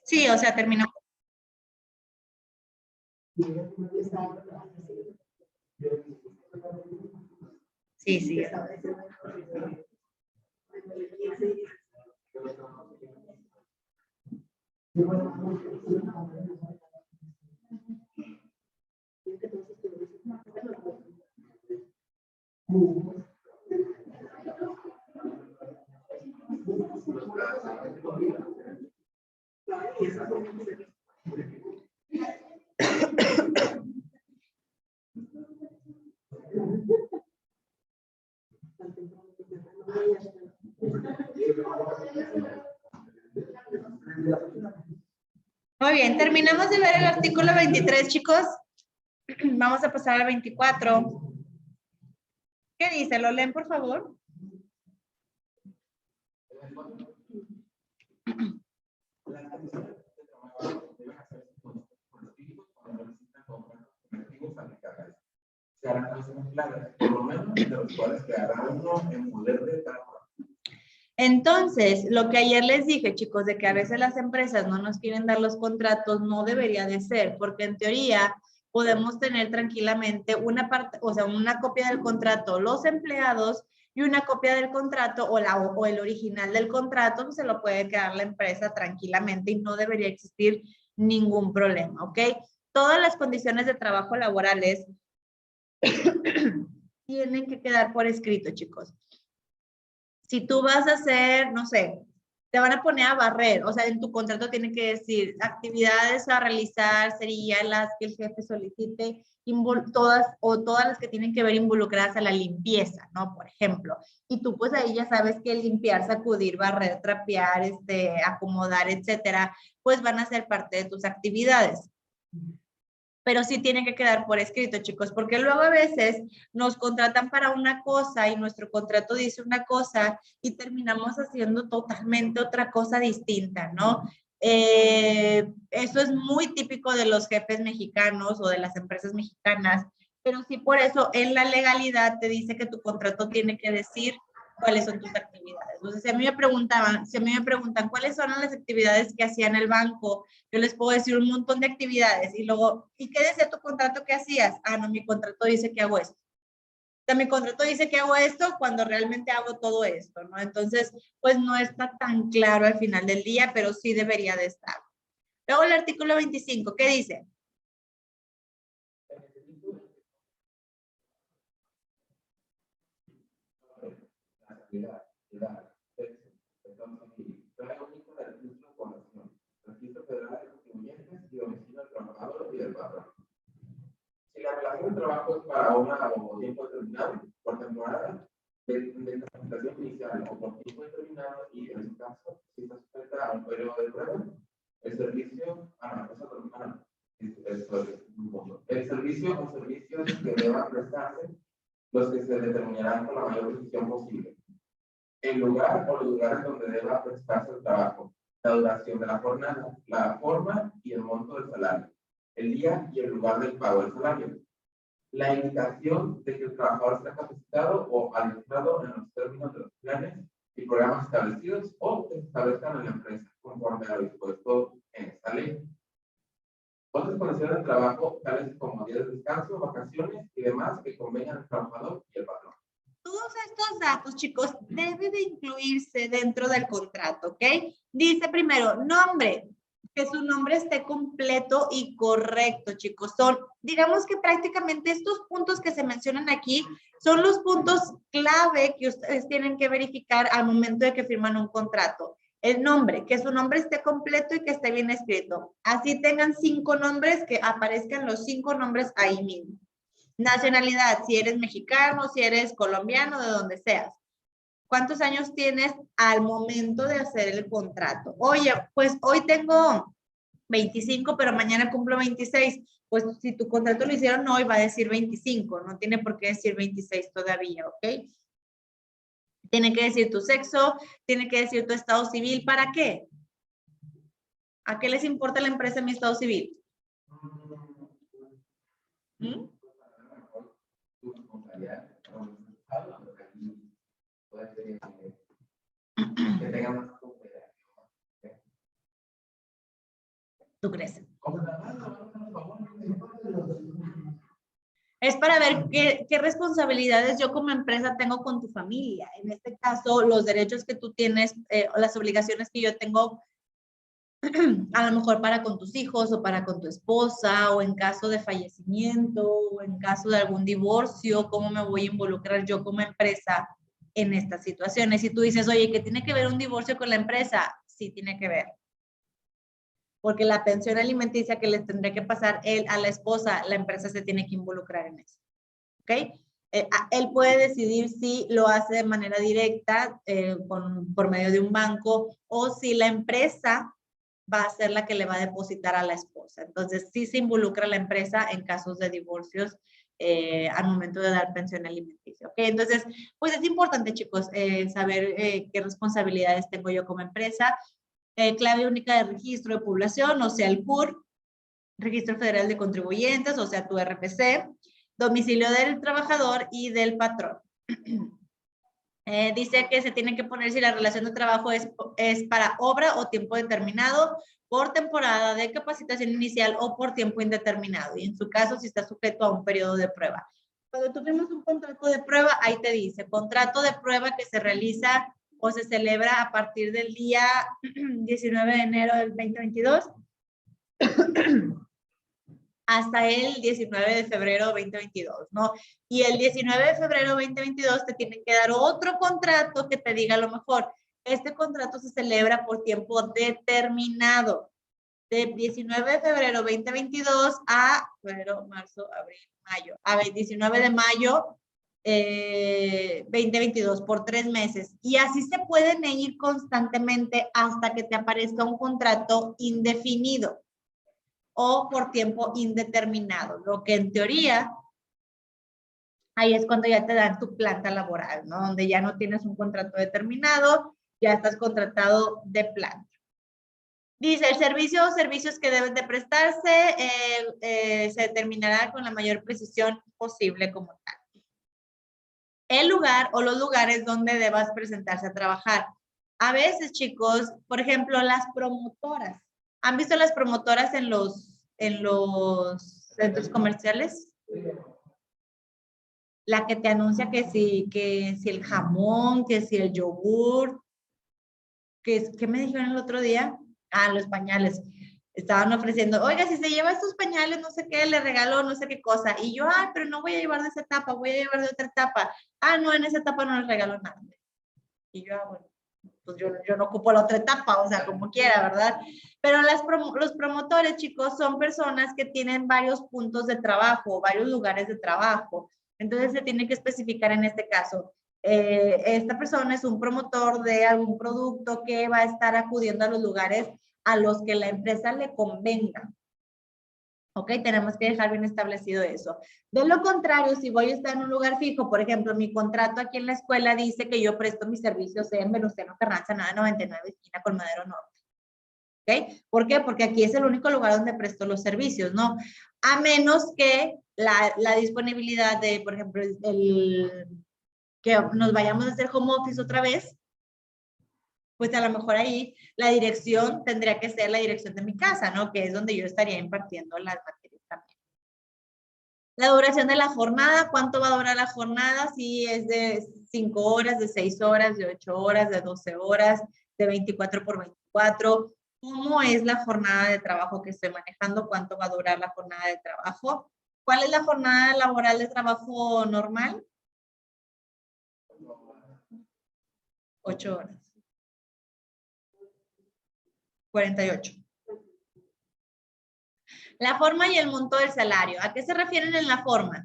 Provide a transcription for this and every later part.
Sí, o sea, terminamos. Sí, sí. Muy bien, terminamos de ver el artículo 23, chicos. Vamos a pasar al 24. ¿Qué dice? ¿Lo leen, por favor? Se harán relaciones claras, por lo menos de los cuales quedará uno en poder de tal. Entonces, lo que ayer les dije, chicos, de que a veces las empresas no nos quieren dar los contratos, no debería de ser, porque en teoría podemos tener tranquilamente una parte, o sea, una copia del contrato los empleados y una copia del contrato o el original del contrato se lo puede quedar la empresa tranquilamente y no debería existir ningún problema, ¿ok? Todas las condiciones de trabajo laborales tienen que quedar por escrito, chicos. Si tú vas a hacer, no sé, te van a poner a barrer, o sea, en tu contrato tiene que decir actividades a realizar serían las que el jefe solicite, todas las que tienen que ver involucradas a la limpieza, ¿no? Por ejemplo. Y tú pues ahí ya sabes que limpiar, sacudir, barrer, trapear, acomodar, etcétera, pues van a ser parte de tus actividades. Pero sí tiene que quedar por escrito, chicos, porque luego a veces nos contratan para una cosa y nuestro contrato dice una cosa y terminamos haciendo totalmente otra cosa distinta, ¿no? Eso es muy típico de los jefes mexicanos o de las empresas mexicanas, pero sí por eso en la legalidad te dice que tu contrato tiene que decir cuáles son tus actividades. Entonces, si a mí me preguntan cuáles son las actividades que hacía en el banco, yo les puedo decir un montón de actividades y luego, ¿y qué decía tu contrato que hacías? Ah, no, mi contrato dice que hago esto. O sea, mi contrato dice que hago esto cuando realmente hago todo esto, ¿no? Entonces, pues no está tan claro al final del día, pero sí debería de estar. Luego el artículo 25, ¿qué dice? Registro federal de contribuyentes y domicilio del trabajador y del patrón. Si la relación de trabajo es para una o tiempo determinado, por temporada, de capacitación inicial o por tiempo determinado, y en este caso, si está sujeta a un periodo de prueba, el servicio, el servicio o servicios que deban prestarse, los que se determinarán con la mayor precisión posible. El lugar o los lugares donde deba prestarse el trabajo, la duración de la jornada, la forma y el monto del salario, el día y el lugar del pago del salario, la indicación de que el trabajador está capacitado o alistado en los términos de los planes y programas establecidos o que se establezcan en la empresa, conforme a lo dispuesto en esta ley. Otras condiciones de trabajo, tales como días de descanso, vacaciones y demás que convengan al trabajador y el patrón. Todos estos datos, chicos, deben de incluirse dentro del contrato, ¿ok? Dice primero, nombre, que su nombre esté completo y correcto, chicos. Son, digamos que prácticamente estos puntos que se mencionan aquí son los puntos clave que ustedes tienen que verificar al momento de que firman un contrato. El nombre, que su nombre esté completo y que esté bien escrito. Así tengan 5 nombres, que aparezcan los 5 nombres ahí mismo. Nacionalidad, si eres mexicano, si eres colombiano, de donde seas. ¿Cuántos años tienes al momento de hacer el contrato? Oye, pues hoy tengo 25, pero mañana cumplo 26. Pues si tu contrato lo hicieron hoy, va a decir 25, no tiene por qué decir 26 todavía, ¿ok? Tiene que decir tu sexo, tiene que decir tu estado civil. ¿Para qué? ¿A qué les importa la empresa mi estado civil? ¿Mm? ¿Tú crees? Es para ver qué responsabilidades yo como empresa tengo con tu familia. En este caso, los derechos que tú tienes, o las obligaciones que yo tengo, a lo mejor para con tus hijos o para con tu esposa, o en caso de fallecimiento, o en caso de algún divorcio, cómo me voy a involucrar yo como empresa en estas situaciones. Y tú dices, oye, ¿qué tiene que ver un divorcio con la empresa? Sí, tiene que ver. Porque la pensión alimenticia que les tendría que pasar él a la esposa, la empresa se tiene que involucrar en eso. ¿Ok? Él puede decidir si lo hace de manera directa por medio de un banco, o si la empresa va a ser la que le va a depositar a la esposa. Entonces, sí se involucra la empresa en casos de divorcios al momento de dar pensión alimenticia. ¿Ok? Entonces, pues es importante, chicos, saber qué responsabilidades tengo yo como empresa. Clave única de registro de población, o sea, el CUR, Registro Federal de Contribuyentes, o sea, tu RFC, domicilio del trabajador y del patrón. Dice que se tiene que poner si la relación de trabajo es para obra o tiempo determinado, por temporada de capacitación inicial o por tiempo indeterminado. Y en su caso, si está sujeto a un periodo de prueba. Cuando tú firmas un contrato de prueba, ahí te dice, contrato de prueba que se realiza o se celebra a partir del día 19 de enero del 2022 hasta el 19 de febrero 2022, ¿no? Y el 19 de febrero 2022 te tienen que dar otro contrato que te diga a lo mejor, este contrato se celebra por tiempo determinado, de 19 de febrero 2022 a febrero, marzo, abril, mayo, a 19 de mayo 2022, por 3 meses. Y así se pueden ir constantemente hasta que te aparezca un contrato indefinido o por tiempo indeterminado, lo que en teoría, ahí es cuando ya te dan tu planta laboral, ¿no? Donde ya no tienes un contrato determinado, ya estás contratado de planta. Dice, el servicio o servicios que deben de prestarse se determinará con la mayor precisión posible como tal. El lugar o los lugares donde debas presentarse a trabajar. A veces, chicos, por ejemplo, las promotoras. ¿Han visto las promotoras en los centros comerciales? La que te anuncia que si el jamón, que si el yogur, ¿qué me dijeron el otro día? Ah, los pañales. Estaban ofreciendo, oiga, si se lleva estos pañales, no sé qué, le regalo no sé qué cosa. Y yo, pero no voy a llevar de esa etapa, voy a llevar de otra etapa. No, en esa etapa no les regalo nada. Y yo, bueno, pues yo no ocupo la otra etapa, o sea, como quiera, ¿verdad? Pero los promotores, chicos, son personas que tienen varios puntos de trabajo, varios lugares de trabajo. Entonces se tiene que especificar en este caso, esta persona es un promotor de algún producto que va a estar acudiendo a los lugares a los que la empresa le convenga. ¿Ok? Tenemos que dejar bien establecido eso. De lo contrario, si voy a estar en un lugar fijo, por ejemplo, mi contrato aquí en la escuela dice que yo presto mis servicios en Venustiano Carranza, 999, esquina Colmadero Norte. ¿Ok? ¿Por qué? Porque aquí es el único lugar donde presto los servicios, ¿no? A menos que la disponibilidad de, por ejemplo, que nos vayamos a hacer home office otra vez, pues a lo mejor ahí la dirección tendría que ser la dirección de mi casa, ¿no? Que es donde yo estaría impartiendo las materias también. La duración de la jornada, ¿cuánto va a durar la jornada? Si es de 5 horas, de 6 horas, de 8 horas, de 12 horas, de 24 por 24. ¿Cómo es la jornada de trabajo que estoy manejando? ¿Cuánto va a durar la jornada de trabajo? ¿Cuál es la jornada laboral de trabajo normal? 8 horas. 48. La forma y el monto del salario. ¿A qué se refieren en la forma?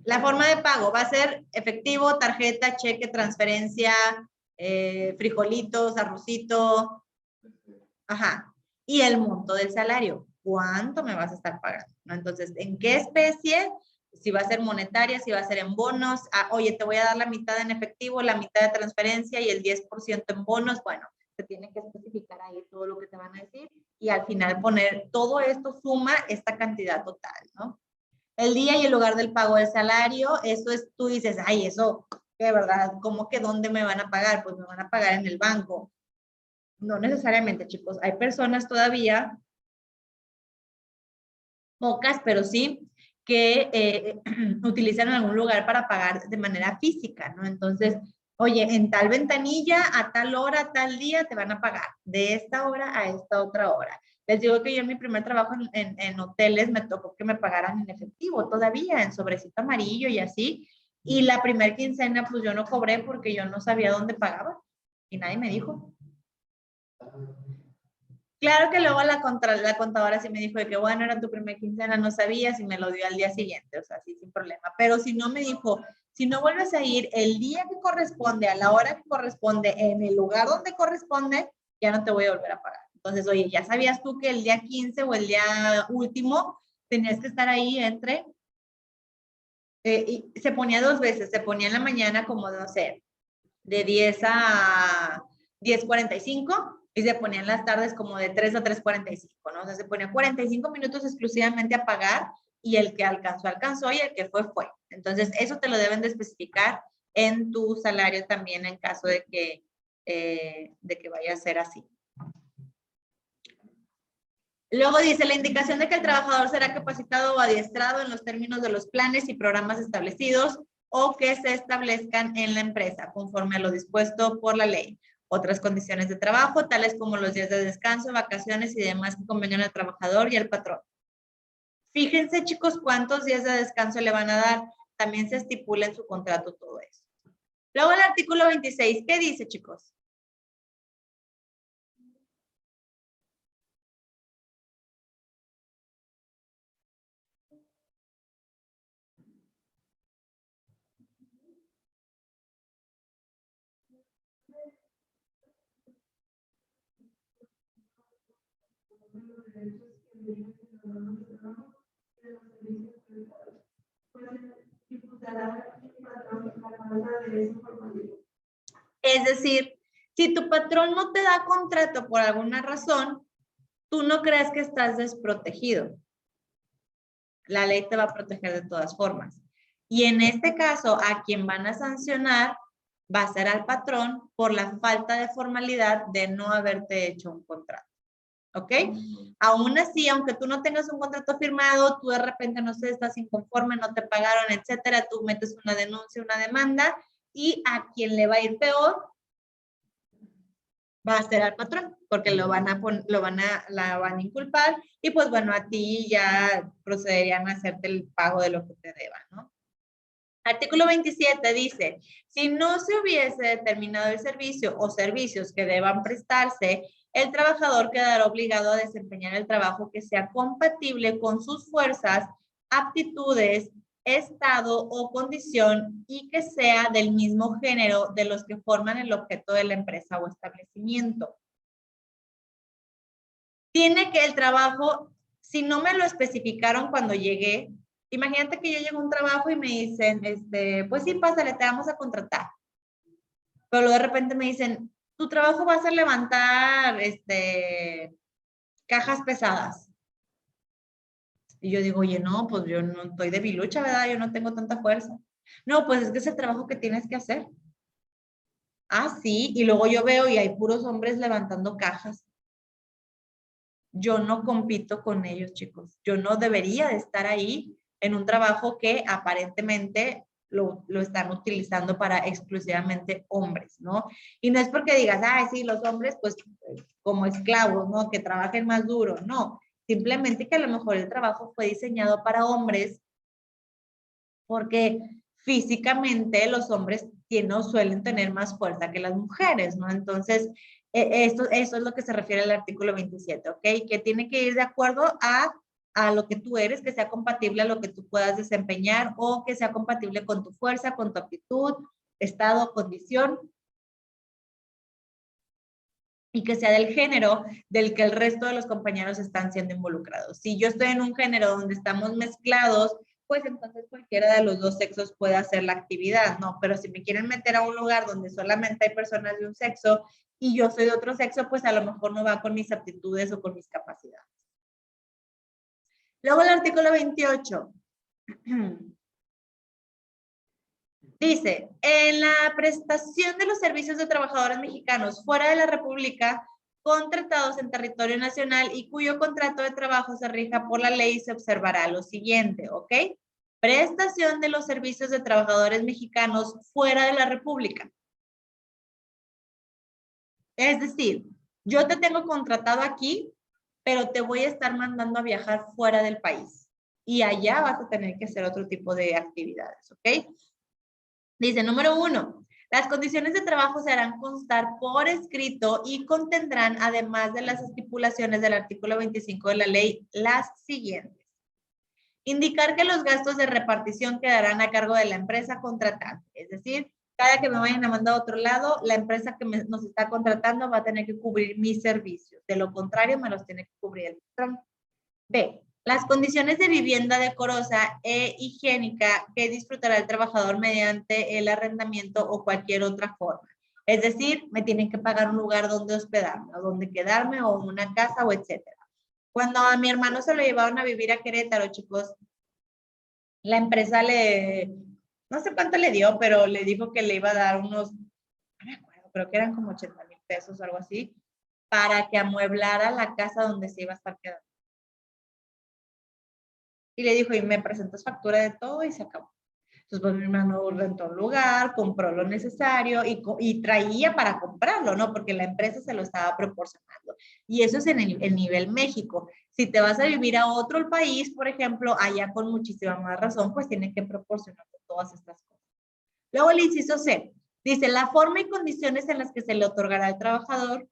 La forma de pago va a ser efectivo, tarjeta, cheque, transferencia, frijolitos, arrocito. Ajá. Y el monto del salario. ¿Cuánto me vas a estar pagando? ¿No? Entonces, ¿en qué especie? Si va a ser monetaria, si va a ser en bonos. Oye, te voy a dar la mitad en efectivo, la mitad de transferencia y el 10% en bonos. Bueno, se tiene que especificar ahí todo lo que te van a decir y al final poner todo esto suma esta cantidad total, ¿no? El día y el lugar del pago del salario, eso es, tú dices, ay, eso, de verdad, ¿cómo que dónde me van a pagar? Pues me van a pagar en el banco. No necesariamente, chicos. Hay personas todavía, pocas, pero sí, que utilizan algún lugar para pagar de manera física, ¿no? Entonces, oye, en tal ventanilla, a tal hora, tal día, te van a pagar. De esta hora a esta otra hora. Les digo que yo en mi primer trabajo en hoteles me tocó que me pagaran en efectivo todavía, en sobrecito amarillo y así. Y la primer quincena, pues yo no cobré porque yo no sabía dónde pagaba. Y nadie me dijo. Claro que luego la contadora sí me dijo de que, bueno, era tu primer quincena, no sabías y me lo dio al día siguiente, o sea, sí, sin problema. Pero si no me dijo, si no vuelves a ir el día que corresponde, a la hora que corresponde, en el lugar donde corresponde, ya no te voy a volver a pagar. Entonces, oye, ya sabías tú que el día 15 o el día último tenías que estar ahí entre, y se ponía 2 veces, se ponía en la mañana como, no sé, de 10 a 10:45 y se ponían las tardes como de 3 a 3:45, ¿no? O sea, se ponía 45 minutos exclusivamente a pagar y el que alcanzó, alcanzó y el que fue. Entonces, eso te lo deben de especificar en tu salario también en caso de que vaya a ser así. Luego dice, la indicación de que el trabajador será capacitado o adiestrado en los términos de los planes y programas establecidos o que se establezcan en la empresa, conforme a lo dispuesto por la ley. Otras condiciones de trabajo, tales como los días de descanso, vacaciones y demás que convengan al trabajador y al patrón. Fíjense, chicos, cuántos días de descanso le van a dar. También se estipula en su contrato todo eso. Luego el artículo 26, ¿qué dice, chicos? Es decir, si tu patrón no te da contrato por alguna razón, tú no creas que estás desprotegido. La ley te va a proteger de todas formas. Y en este caso, a quien van a sancionar va a ser al patrón por la falta de formalidad de no haberte hecho un contrato. ¿Ok? Aún así, aunque tú no tengas un contrato firmado, tú de repente, no sé, estás inconforme, no te pagaron, etcétera, tú metes una denuncia, una demanda, y a quien le va a ir peor va a ser al patrón, porque la van a inculpar, y pues bueno, a ti ya procederían a hacerte el pago de lo que te deban, ¿no? Artículo 27 dice, si no se hubiese determinado el servicio o servicios que deban prestarse, el trabajador quedará obligado a desempeñar el trabajo que sea compatible con sus fuerzas, aptitudes, estado o condición y que sea del mismo género de los que forman el objeto de la empresa o establecimiento. Tiene que el trabajo, si no me lo especificaron cuando llegué, imagínate que yo llego a un trabajo y me dicen, pues sí, pásale, te vamos a contratar. Pero luego de repente me dicen, tu trabajo va a ser levantar, cajas pesadas. Y yo digo, oye, no, pues yo no estoy de bilucha, ¿verdad? Yo no tengo tanta fuerza. No, pues es que es el trabajo que tienes que hacer. Ah, sí, y luego yo veo y hay puros hombres levantando cajas. Yo no compito con ellos, chicos. Yo no debería de estar ahí en un trabajo que aparentemente lo están utilizando para exclusivamente hombres, ¿no? Y no es porque digas, ay, sí, los hombres, pues, como esclavos, ¿no? Que trabajen más duro. No, simplemente que a lo mejor el trabajo fue diseñado para hombres porque físicamente los hombres no suelen tener más fuerza que las mujeres, ¿no? Entonces, eso es lo que se refiere al artículo 27, ¿ok? Que tiene que ir de acuerdo a lo que tú eres, que sea compatible a lo que tú puedas desempeñar o que sea compatible con tu fuerza, con tu aptitud, estado, condición y que sea del género del que el resto de los compañeros están siendo involucrados. Si yo estoy en un género donde estamos mezclados, pues entonces cualquiera de los dos sexos puede hacer la actividad, ¿no? Pero si me quieren meter a un lugar donde solamente hay personas de un sexo y yo soy de otro sexo, pues a lo mejor no va con mis aptitudes o con mis capacidades. Luego el artículo 28. Dice, en la prestación de los servicios de trabajadores mexicanos fuera de la República, contratados en territorio nacional y cuyo contrato de trabajo se rija por la ley, se observará lo siguiente, ¿ok? Prestación de los servicios de trabajadores mexicanos fuera de la República. Es decir, yo te tengo contratado aquí, pero te voy a estar mandando a viajar fuera del país. Y allá vas a tener que hacer otro tipo de actividades, ¿ok? Dice, número 1, las condiciones de trabajo se harán constar por escrito y contendrán, además de las estipulaciones del artículo 25 de la ley, las siguientes. Indicar que los gastos de repartición quedarán a cargo de la empresa contratante. Es decir, cada que me vayan a mandar a otro lado, la empresa que nos está contratando va a tener que cubrir mis servicios. De lo contrario, me los tiene que cubrir el patrón. B. Las condiciones de vivienda decorosa e higiénica que disfrutará el trabajador mediante el arrendamiento o cualquier otra forma. Es decir, me tienen que pagar un lugar donde hospedarme, o donde quedarme, o una casa, o etcétera. Cuando a mi hermano se lo llevaron a vivir a Querétaro, chicos, la empresa no sé cuánto le dio, pero le dijo que le iba a dar unos, no me acuerdo, creo que eran como 80,000 pesos o algo así, para que amueblara la casa donde se iba a estar quedando. Y le dijo, y me presentas factura de todo y se acabó. Entonces, pues mi hermano rentó un lugar, compró lo necesario y traía para comprarlo, ¿no? Porque la empresa se lo estaba proporcionando. Y eso es en el nivel México. Si te vas a vivir a otro país, por ejemplo, allá con muchísima más razón, pues tienen que proporcionarte todas estas cosas. Luego el inciso C, dice la forma y condiciones en las que se le otorgará al trabajador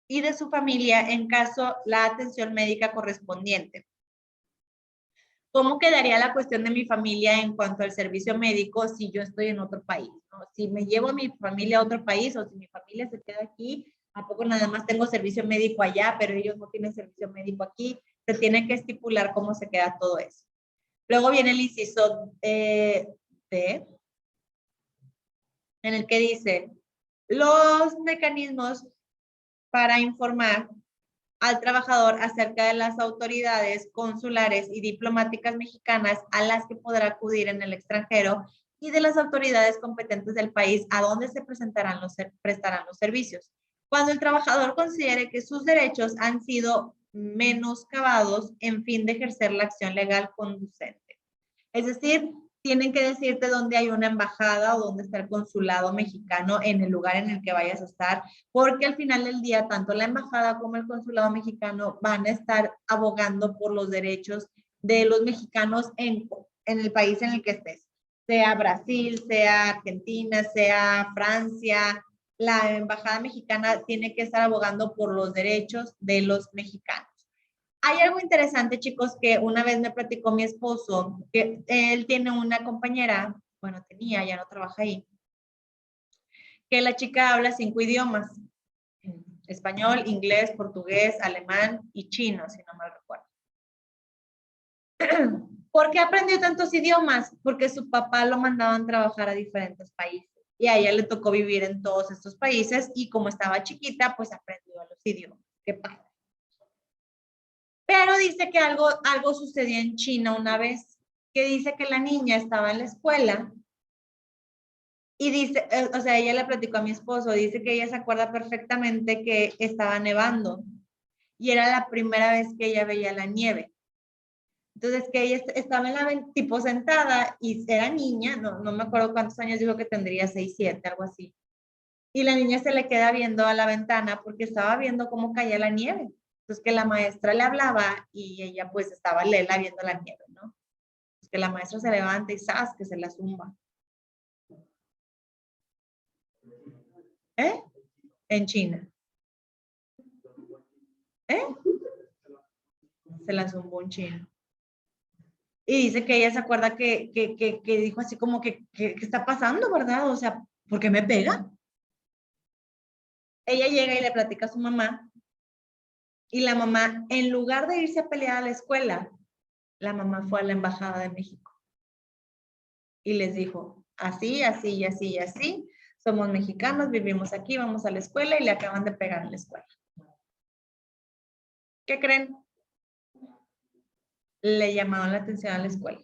y de su familia en caso la atención médica correspondiente. ¿Cómo quedaría la cuestión de mi familia en cuanto al servicio médico si yo estoy en otro país, ¿no? Si me llevo a mi familia a otro país o si mi familia se queda aquí, ¿a poco nada más tengo servicio médico allá, pero ellos no tienen servicio médico aquí? Se tiene que estipular cómo se queda todo eso. Luego viene el inciso D, en el que dice, los mecanismos para informar al trabajador acerca de las autoridades consulares y diplomáticas mexicanas a las que podrá acudir en el extranjero y de las autoridades competentes del país a donde se prestarán los servicios. Cuando el trabajador considere que sus derechos han sido menoscabados en fin de ejercer la acción legal conducente. Es decir, tienen que decirte dónde hay una embajada o dónde está el consulado mexicano en el lugar en el que vayas a estar, porque al final del día, tanto la embajada como el consulado mexicano van a estar abogando por los derechos de los mexicanos en el país en el que estés, sea Brasil, sea Argentina, sea Francia. La embajada mexicana tiene que estar abogando por los derechos de los mexicanos. Hay algo interesante, chicos, que una vez me platicó mi esposo, que él tiene una compañera, bueno, tenía, ya no trabaja ahí, que la chica habla 5 idiomas, español, inglés, portugués, alemán y chino, si no mal recuerdo. ¿Por qué aprendió tantos idiomas? Porque su papá lo mandaban a trabajar a diferentes países y a ella le tocó vivir en todos estos países y como estaba chiquita, pues aprendió los idiomas. Qué padre. Pero dice que algo sucedió en China una vez, que dice que la niña estaba en la escuela y dice, o sea, ella le platicó a mi esposo, dice que ella se acuerda perfectamente que estaba nevando y era la primera vez que ella veía la nieve. Entonces, que ella estaba en la tipo sentada y era niña, no me acuerdo cuántos años, dijo que tendría 6, 7, algo así. Y la niña se le queda viendo a la ventana porque estaba viendo cómo caía la nieve. Entonces que la maestra le hablaba y ella pues estaba lela viendo la nieve, ¿no? Entonces que la maestra se levanta y ¡zas! Que se la zumba. ¿Eh? En China. ¿Eh? Se la zumbó un chino. Y dice que ella se acuerda que dijo así como que ¿qué está pasando, verdad? O sea, ¿por qué me pega? Ella llega y le platica a su mamá y la mamá, en lugar de irse a pelear a la escuela, la mamá fue a la embajada de México y les dijo, así, así y así y así, somos mexicanos, vivimos aquí, vamos a la escuela y le acaban de pegar en la escuela. ¿Qué creen? le llamaron la atención a la escuela.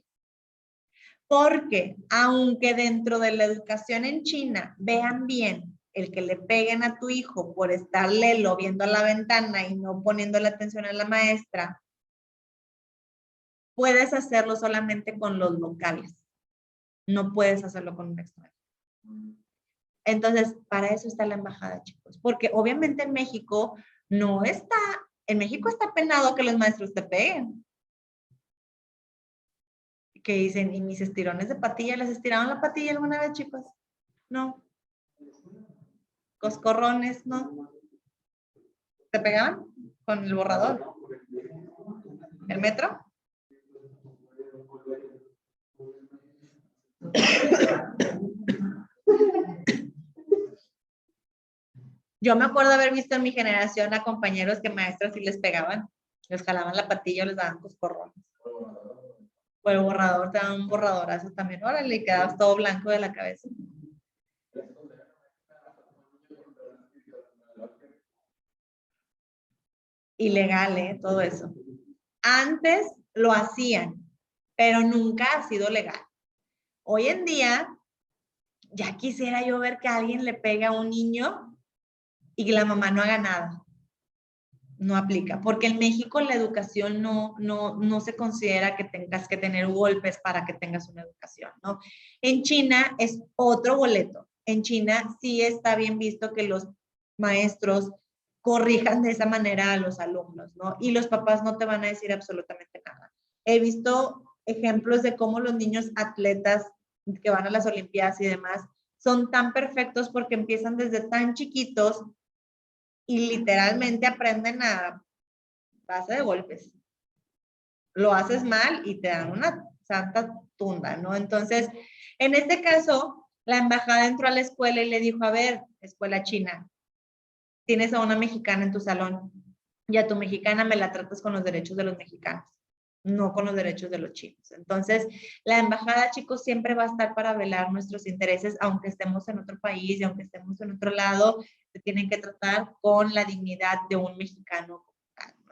Porque aunque dentro de la educación en China vean bien el que le peguen a tu hijo por estar lelo viendo a la ventana y no poniendo la atención a la maestra, puedes hacerlo solamente con los locales. No puedes hacerlo con un extranjero. Entonces, para eso está la embajada, chicos. Porque obviamente en México está penado que los maestros te peguen. Que dicen, ¿y mis estirones de patilla? ¿Les estiraron la patilla alguna vez, chicos? No. Coscorrones, ¿no? ¿Te pegaban con el borrador? ¿El metro? Yo me acuerdo haber visto en mi generación a compañeros que maestras sí les pegaban, les jalaban la patilla o les daban coscorrones. O el borrador, te daban un borradorazo también. Órale, y quedabas todo blanco de la cabeza. Ilegal, todo eso. Antes lo hacían, pero nunca ha sido legal. Hoy en día, ya quisiera yo ver que alguien le pegue a un niño y que la mamá no haga nada. No aplica, porque en México la educación no se considera que tengas que tener golpes para que tengas una educación, ¿no? En China es otro boleto. En China sí está bien visto que los maestros corrijan de esa manera a los alumnos, ¿no? Y los papás no te van a decir absolutamente nada. He visto ejemplos de cómo los niños atletas que van a las Olimpiadas y demás son tan perfectos porque empiezan desde tan chiquitos y literalmente aprenden a base de golpes. Lo haces mal y te dan una santa tunda, ¿no? Entonces, en este caso, la embajada entró a la escuela y le dijo, a ver, escuela china, tienes a una mexicana en tu salón y a tu mexicana me la tratas con los derechos de los mexicanos, no con los derechos de los chinos. Entonces, la embajada, chicos, siempre va a estar para velar nuestros intereses, aunque estemos en otro país y aunque estemos en otro lado, se tienen que tratar con la dignidad de un mexicano.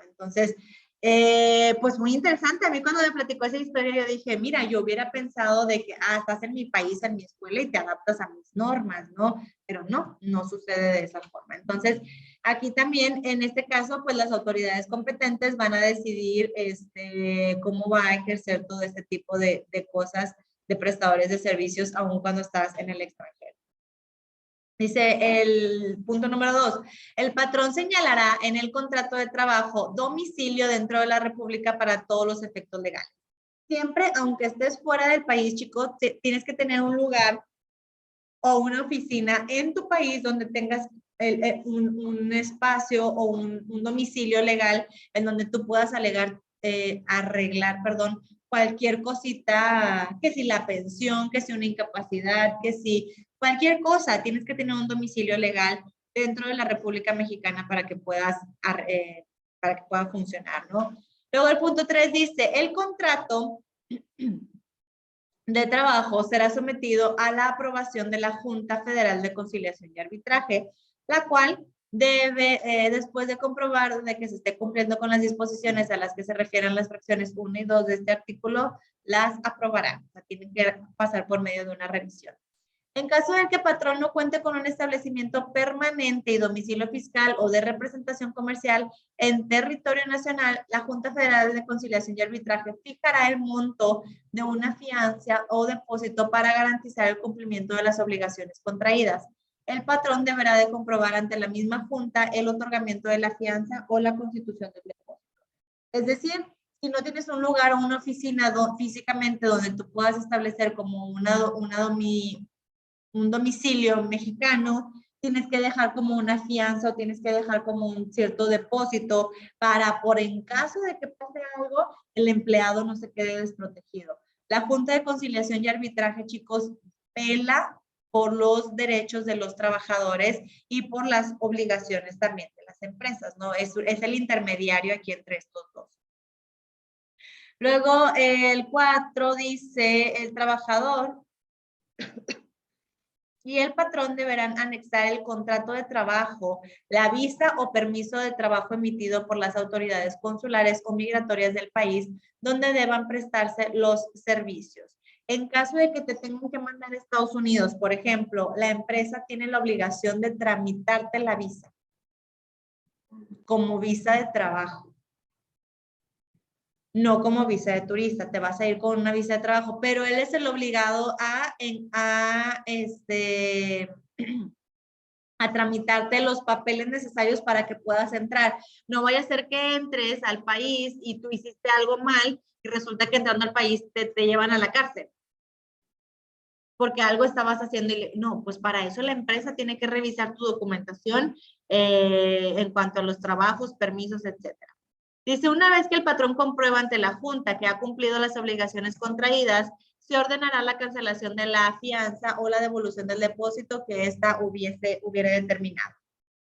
Entonces, pues muy interesante. A mí cuando me platicó esa historia, yo dije, mira, yo hubiera pensado de que, estás en mi país, en mi escuela y te adaptas a mis normas, ¿no? Pero no sucede de esa forma. Entonces, aquí también, en este caso, pues las autoridades competentes van a decidir cómo va a ejercer todo este tipo de cosas de prestadores de servicios, aun cuando estás en el extranjero. Dice el punto número 2, el patrón señalará en el contrato de trabajo domicilio dentro de la República para todos los efectos legales. Siempre, aunque estés fuera del país, chicos, tienes que tener un lugar o una oficina en tu país donde tengas un espacio o un domicilio legal en donde tú puedas arreglar, cualquier cosita, que si la pensión, que si una incapacidad, que si cualquier cosa, tienes que tener un domicilio legal dentro de la República Mexicana para que pueda funcionar, ¿no? Luego el punto 3 dice, el contrato de trabajo será sometido a la aprobación de la Junta Federal de Conciliación y Arbitraje, la cual debe, después de comprobar de que se esté cumpliendo con las disposiciones a las que se refieren las fracciones 1 y 2 de este artículo, las aprobará. O sea, tienen que pasar por medio de una revisión. En caso de que el patrón no cuente con un establecimiento permanente y domicilio fiscal o de representación comercial en territorio nacional, la Junta Federal de Conciliación y Arbitraje fijará el monto de una fianza o depósito para garantizar el cumplimiento de las obligaciones contraídas. El patrón deberá de comprobar ante la misma Junta el otorgamiento de la fianza o la constitución del depósito. Es decir, si no tienes un lugar o una oficina físicamente donde tú puedas establecer como un domicilio mexicano, tienes que dejar como una fianza o tienes que dejar como un cierto depósito para, por en caso de que pase algo, el empleado no se quede desprotegido. La Junta de Conciliación y Arbitraje, chicos, vela por los derechos de los trabajadores y por las obligaciones también de las empresas, ¿no? Es el intermediario aquí entre estos dos. Luego, el 4 dice, el trabajador y el patrón deberán anexar el contrato de trabajo, la visa o permiso de trabajo emitido por las autoridades consulares o migratorias del país donde deban prestarse los servicios. En caso de que te tengan que mandar a Estados Unidos, por ejemplo, la empresa tiene la obligación de tramitarte la visa como visa de trabajo, no como visa de turista. Te vas a ir con una visa de trabajo, pero él es el obligado a tramitarte los papeles necesarios para que puedas entrar. No vaya a ser que entres al país y tú hiciste algo mal y resulta que entrando al país te llevan a la cárcel porque algo estabas haciendo y no, pues para eso la empresa tiene que revisar tu documentación en cuanto a los trabajos, permisos, etcétera. Dice, una vez que el patrón comprueba ante la Junta que ha cumplido las obligaciones contraídas, se ordenará la cancelación de la fianza o la devolución del depósito que ésta hubiera determinado.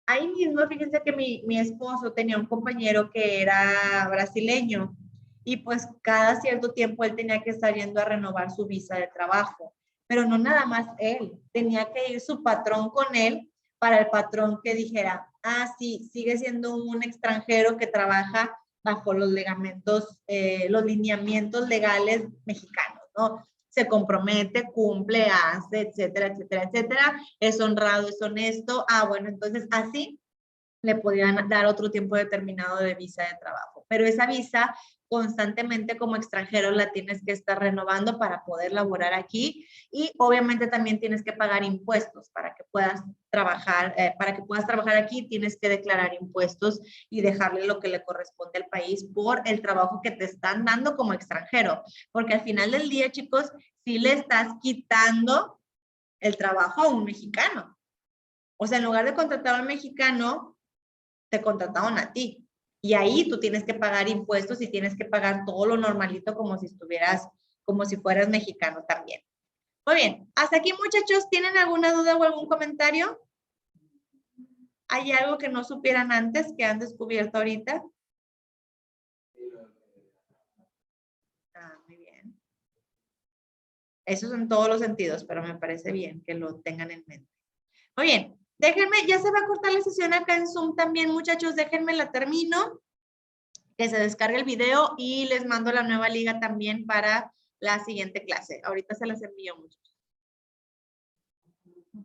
Ahí mismo, fíjense que mi esposo tenía un compañero que era brasileño y pues cada cierto tiempo él tenía que estar yendo a renovar su visa de trabajo. Pero no nada más él, tenía que ir su patrón con él para el patrón que dijera, ah, sí, sigue siendo un extranjero que trabaja bajo los los lineamientos legales mexicanos, ¿no? Se compromete, cumple, hace, etcétera, etcétera, etcétera, es honrado, es honesto. Ah, bueno, entonces así le podían dar otro tiempo determinado de visa de trabajo. Pero esa visa constantemente como extranjero la tienes que estar renovando para poder laborar aquí y obviamente también tienes que pagar impuestos para que puedas trabajar aquí tienes que declarar impuestos y dejarle lo que le corresponde al país por el trabajo que te están dando como extranjero, porque al final del día, chicos, sí le estás quitando el trabajo a un mexicano. O sea, en lugar de contratar a un mexicano, te contrataron a ti. Y ahí tú tienes que pagar impuestos y tienes que pagar todo lo normalito como si fueras mexicano también. Muy bien, hasta aquí muchachos, ¿tienen alguna duda o algún comentario? ¿Hay algo que no supieran antes que han descubierto ahorita? Ah, muy bien. Eso es en todos los sentidos, pero me parece bien que lo tengan en mente. Muy bien, déjenme, ya se va a cortar la sesión acá en Zoom también, muchachos, déjenme la termino, que se descargue el video y les mando la nueva liga también para la siguiente clase. Ahorita se las envío, muchachos.